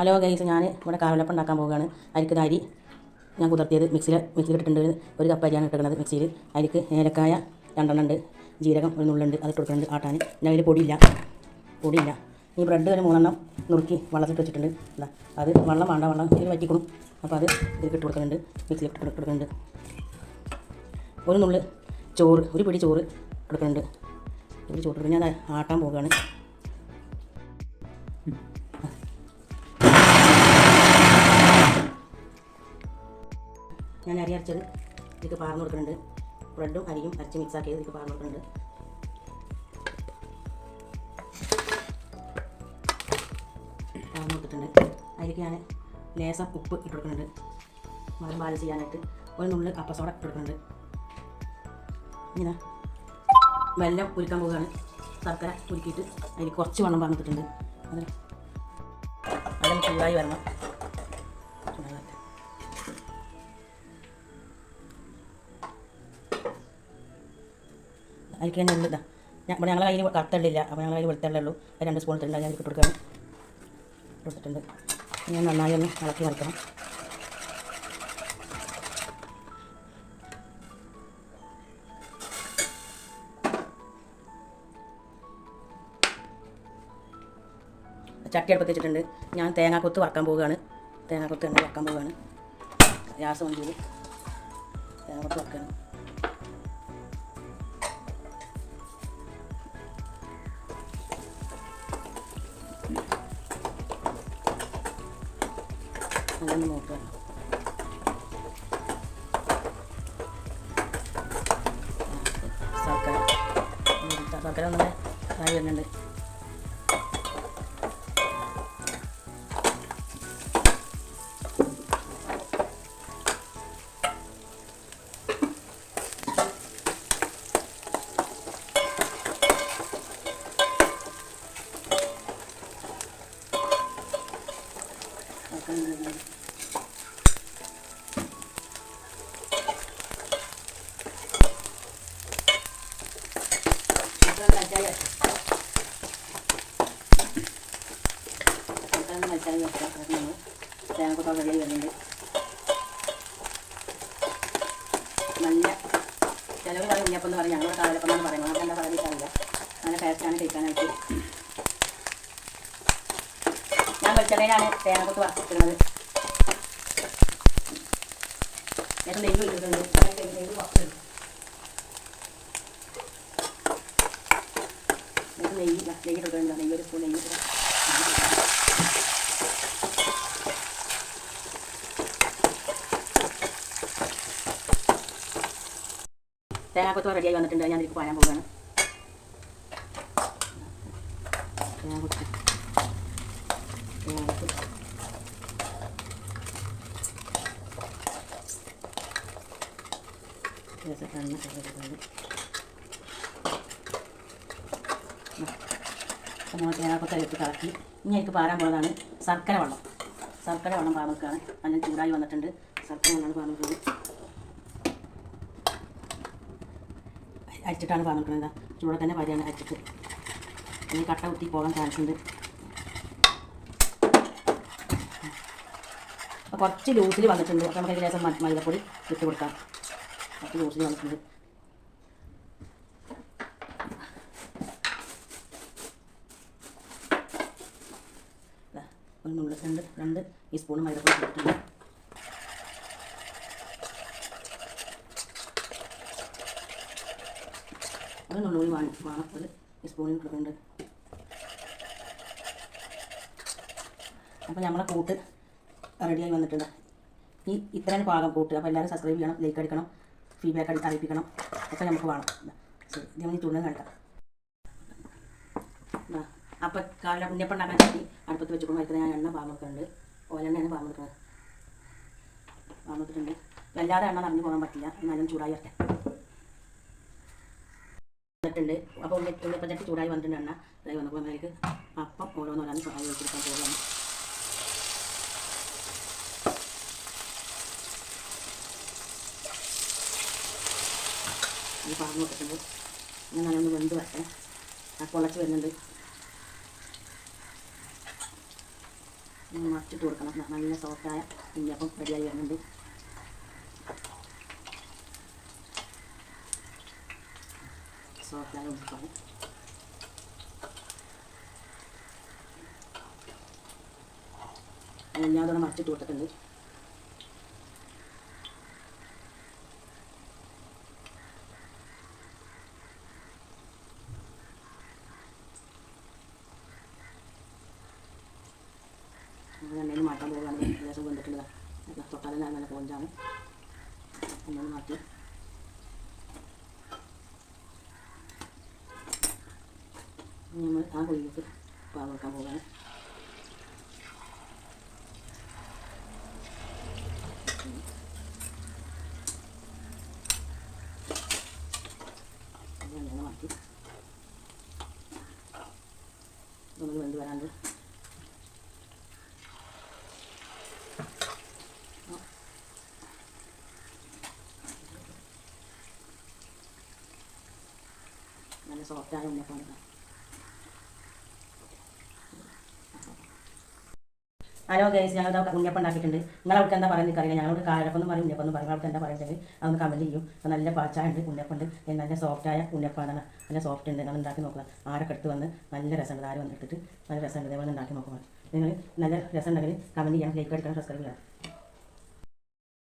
Hello guys, ഞാൻ ഇവിടെ കാവലപ്പം ഉണ്ടാക്കാൻ പോവുകയാണ്. അരിക്ക് അരി ഞാൻ കുതിർത്തിയത് മിക്സിയിലിട്ടിട്ടുണ്ട്. ഒരു കപ്പ് അരിയാണ് ഇട്ടിരിക്കുന്നത് മിക്സിയിൽ. അരിക്ക് ഏലക്കായ 2 ഉണ്ട്, ജീരകം 1 നുള്ളുണ്ട്, അത് ഇട്ടിട്ടുണ്ട് ആട്ടാൻ. പിന്നെ അതിൽ പൊടിയില്ല. ഈ ബ്രെഡ് ഒരു 3 നുറുക്കി വെള്ളത്തിൽ വെച്ചിട്ടുണ്ട്. അത് വെള്ളം ഇതിൽ വറ്റിക്കണം. അപ്പോൾ അത് ഇതിൽ ഇട്ട് കൊടുക്കുന്നുണ്ട്, മിക്സിയിൽ ഇട്ട് കൊടുക്കുന്നുണ്ട്. 1 നുള്ള് ചോറ്, ഒരു പിടി ചോറ് കൊടുക്കുന്നുണ്ട്. ഒരു ചോറ് ഞാൻ ആട്ടാൻ പോവുകയാണ്. ഞാൻ അരി അരച്ചത് ഇതിലേക്ക് പാർന്ന് കൊടുക്കുന്നുണ്ട്. ബ്രെഡും അരിയും അരച്ച് മിക്സാക്കിയത് ഇതിലേക്ക് പാർന്ന് കൊടുക്കുന്നുണ്ട്. പാർന്ന് കൊടുത്തിട്ടുണ്ട്. അതിലേക്ക് ഞാൻ ലേസം ഉപ്പ് ഇട്ട് കൊടുക്കുന്നുണ്ട്, മധുരം ബാലൻസ് ചെയ്യാനായിട്ട്. 1 നുള്ള് അപ്പസോഡ ഇട്ട് കൊടുക്കുന്നുണ്ട്. ഇങ്ങനെ വെല്ലം ഉരുക്കാൻ പോവുകയാണ്. ശർക്കര ഉരുക്കിയിട്ട് അതിൽ കുറച്ച് വെള്ളം പാർന്നിട്ടുണ്ട്. അതെല്ലാം ചൂടായി വരണം. അതിലേക്ക് തന്നെ ഉള്ളിതാ ഞങ്ങളുടെ കയ്യിൽ കറുത്തള്ളില്ല, അപ്പോൾ ഞങ്ങളുടെ കയ്യിൽ വെളുത്തള്ളേ ഉള്ളൂ. 2 സ്പൂൺ ഇട്ടിട്ടുണ്ട്. ഞാൻ ഇട്ട് കൊടുക്കുകയാണ്. കൊടുത്തിട്ടുണ്ട്. ഞാൻ നന്നായി ഒന്ന് ഇളക്കി വരയ്ക്കണം. ചട്ടി അടുപ്പത്ത് വെച്ചിട്ടുണ്ട്. ഞാൻ തേങ്ങാക്കൊത്ത് വറക്കാൻ പോവുകയാണ്. തേങ്ങാക്കൊത്ത് എണ്ണ വറക്കാൻ പോവുകയാണ്. ഗ്യാസ് വണ്ടിയിൽ തേങ്ങാക്കൊത്ത് വറക്കുകയാണ്. അതൊന്ന് നോക്കുക. ശർക്കര ഒന്നും ആയി വരുന്നുണ്ട്. തേങ്ങക്കൊക്കെ റെഡി വരുന്നുണ്ട്. നല്ല ചിലവർ പറയും ഉണ്ണിയപ്പം എന്ന് പറയും, ഞങ്ങൾ കാവലപ്പം എന്ന് പറയുന്നത്. നമുക്ക് എന്താ പറയുക, നല്ല ടേസ്റ്റാണ് കഴിക്കാനായിട്ട്. ഞാൻ വെളിച്ചെണ്ണയിലാണ് തേങ്ങക്കൊത്ത് വറുത്തിട്ടുള്ളത്. ഞാൻ നെയ്യ് ഇട്ടിട്ടുണ്ട്. നെയ്യ് കുറച്ചിട്ടുണ്ട്. നെയ്യ് ഇട്ടിട്ടുണ്ട്. നെയ്യ് ഒരു സ്പൂൺ നെയ്യ്. തേങ്ങാക്കൊത്ത് റെഡിയായി വന്നിട്ടുണ്ട്. ഞാൻ ഇതിലേക്ക് പാരാൻ പോവുകയാണ്. തേങ്ങാക്കൊത്ത് നമ്മൾ തേങ്ങാക്കൊത്ത് എടുത്ത് കറക്കി ഇനി എനിക്ക് പാരാൻ പോകുന്നതാണ് ശർക്കര വെള്ളം പാർന്നിട്ടാണ്. നല്ല ചൂടായി വന്നിട്ടുണ്ട്. ശർക്കര വെള്ളമാണ് പാർന്നിട്ടുള്ളത്. അരിച്ചിട്ടാണ് പാർന്നിട്ടുള്ളത്. ചൂടെ തന്നെ പരിയാണ് അരിച്ചിട്ട്. ഇനി കട്ട കുത്തി പോകാൻ ചാൻസ് ഉണ്ട്. അപ്പോൾ കുറച്ച് ലൂസിൽ വന്നിട്ടുണ്ട്. അപ്പോൾ നമുക്ക് ഏകദേശം മൈദപ്പൊടി ഇട്ട് കൊടുക്കാം. കുറച്ച് ലൂസിൽ വന്നിട്ടുണ്ട്. ഒരു നുള്ളി 2 ടീസ്പൂൺ മൈദപ്പൊടി ഇട്ടിട്ടുണ്ട്. ഒരു നുള്ളി വേണം. ഒരു ടീസ്പൂണിൽ ഇട്ടിട്ടുണ്ട്. അപ്പോൾ നമ്മളെ കൂട്ട് റെഡിയായി വന്നിട്ടുണ്ട്. ഇത്രയും പാകം കൂട്ട്. അപ്പോൾ എല്ലാവരും സബ്സ്ക്രൈബ് ചെയ്യണം, ലൈക്ക് അടിക്കണം, ഫീഡ്ബാക്ക് അറിയിപ്പിക്കണം. ഒക്കെ നമുക്ക് വേണം. ശരി, ഇത് നമ്മൾ ചൂടും കണ്ടാം. അപ്പോൾ ഉണ്ണിയപ്പം ഉണ്ടാക്കാൻ ചട്ടി അടുപ്പത്ത് വെച്ചിട്ട് വയ്ക്കുന്നത്. ഞാൻ എണ്ണ പാർന്നിട്ടുണ്ട്. ഓലെണ്ണയാണ് പാർന്നിട്ടുണ്ട്. വല്ലാതെ എണ്ണ നിറഞ്ഞു പോകാൻ പറ്റില്ല. എന്നാലും ചൂടായി വരട്ടെ വന്നിട്ടുണ്ട്. അപ്പോൾ ഉണ്ണിയപ്പം ചട്ടി ചൂടായി വന്നിട്ടുണ്ട്. എണ്ണ ഇതായി വന്നപ്പോൾ അതിലേക്ക് അപ്പം ഓരോന്നോരാന്ന് ചായ വെച്ചെടുക്കാൻ പോവുകയാണ്. ഇത് പാർന്ന് കൊടുത്തിട്ടുണ്ട്. ഞാൻ നല്ലൊന്ന് വെന്ത് വരട്ടെ. പൊളച്ച് വരുന്നുണ്ട്. മറിച്ചിട്ട് കൊടുക്കണം. നല്ല സോഫ്റ്റായ ഉണ്ണിയപ്പം റെഡിയായി വരുന്നുണ്ട്. സോഫ്റ്റായ ഉണ്ണിയപ്പം എല്ലാതോടെ മറിച്ചിട്ട് കൊടുത്തിട്ടുണ്ട്. എണ്ണയിൽ മാറ്റാൻ പോകുകയാണ്. ഏകദേശം വെന്തിട്ടുള്ളത് തൊട്ടാലും നല്ല കോഞ്ചാണ്. എണ്ണയിൽ മാറ്റി നമ്മൾ ആ കൊള്ളിലേക്ക് പാൽ കൊടുക്കാൻ പോകുകയാണ്. എണ്ണ മാറ്റി നമ്മൾ വെന്ത് വരാണ്ട് നല്ല സോഫ്റ്റായ ഉണ്ണിയപ്പം. ഹലോ ഗൈസ്, ഞങ്ങൾ ഉണ്ണിയപ്പം ഉണ്ടാക്കിയിട്ടുണ്ട്. നിങ്ങളവിടെ എന്താ പറയുന്നത് അറിയില്ല. ഞങ്ങളോട് കാഴപ്പം പറയും, ഉണ്ണിയപ്പം എന്ന് പറയും. അവിടെ എന്താ പറയുന്നത് അതൊന്ന് കമൻറ്റ് ചെയ്യും. അപ്പോൾ നല്ല പാച്ചായ ഉണ്ട്, ഉണ്ണിയപ്പം ഉണ്ട്. നല്ല സോഫ്റ്റായ ഉണ്ണിയപ്പാണ്. നല്ല സോഫ്റ്റ് ഉണ്ട്. നമ്മൾ ഉണ്ടാക്കി നോക്കുക. ആരൊക്കെ എടുത്ത് വന്ന് നല്ല രസമുണ്ട്. ആര് വന്നിട്ടിട്ട് നല്ല രസമുണ്ട്. ഇതേപോലെ ഉണ്ടാക്കി നോക്കുക. നിങ്ങൾ നല്ല രസം ഉണ്ടെങ്കിൽ കമൻറ്റ് ചെയ്യാം, ലൈക്ക് അടിക്കണം, സബ്സ്ക്രൈബ് ചെയ്യാം.